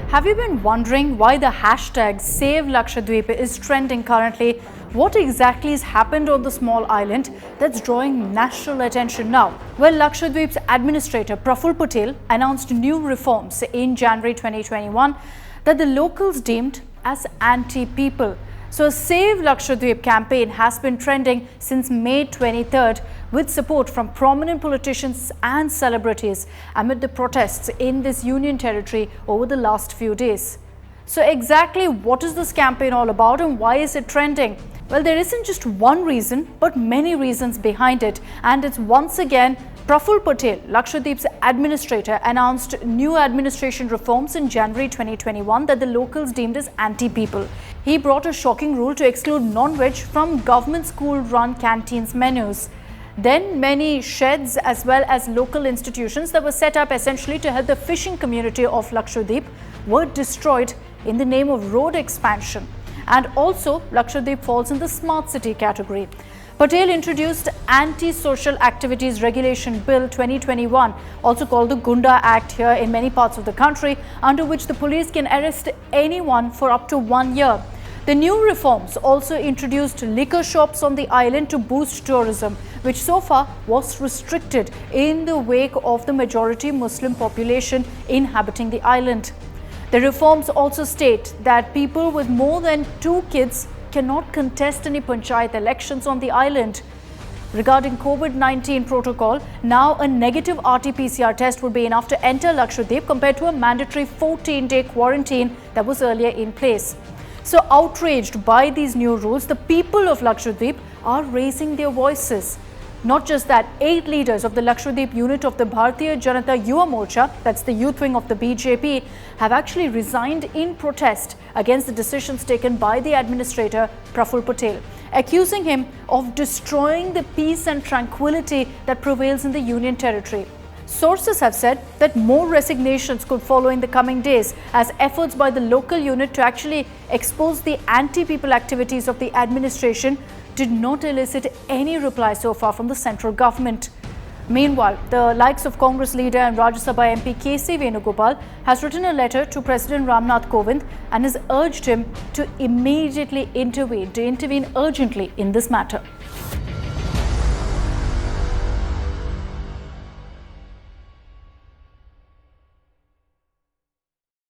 Have you been wondering why the hashtag Save Lakshadweep is trending currently? What exactly has happened on the small island that's drawing national attention now? Well, Lakshadweep's administrator Praful Patel announced new reforms in January 2021 that the locals deemed as anti-people. So a Save Lakshadweep campaign has been trending since May 23rd with support from prominent politicians and celebrities amid the protests in this union territory over the last few days. So exactly what is this campaign all about and why is it trending? Well, there isn't just one reason but many reasons behind it, and it's once again Praful Patel, Lakshadweep's administrator, announced new administration reforms in January 2021 that the locals deemed as anti-people. He brought a shocking rule to exclude non-veg from government school-run canteens menus. Then many sheds as well as local institutions that were set up essentially to help the fishing community of Lakshadweep were destroyed in the name of road expansion. And also, Lakshadweep falls in the smart city category. Patel introduced Anti-Social Activities Regulation Bill 2021, also called the Gunda Act here in many parts of the country, under which the police can arrest anyone for up to 1 year. The new reforms also introduced liquor shops on the island to boost tourism, which so far was restricted in the wake of the majority Muslim population inhabiting the island. The reforms also state that people with more than 2 kids cannot contest any panchayat elections on the island. Regarding COVID-19 protocol, now a negative RT-PCR test would be enough to enter Lakshadweep compared to a mandatory 14-day quarantine that was earlier in place. So outraged by these new rules, the people of Lakshadweep are raising their voices. Not just that, 8 leaders of the Lakshadweep unit of the Bharatiya Janata Yuva Morcha, that's the youth wing of the BJP, have actually resigned in protest against the decisions taken by the administrator Praful Patel, accusing him of destroying the peace and tranquility that prevails in the union territory. Sources have said that more resignations could follow in the coming days as efforts by the local unit to actually expose the anti-people activities of the administration did not elicit any reply so far from the central government. Meanwhile, the likes of Congress leader and Rajya Sabha MP K.C. Venugopal has written a letter to President Ramnath Kovind and has urged him to immediately intervene urgently in this matter.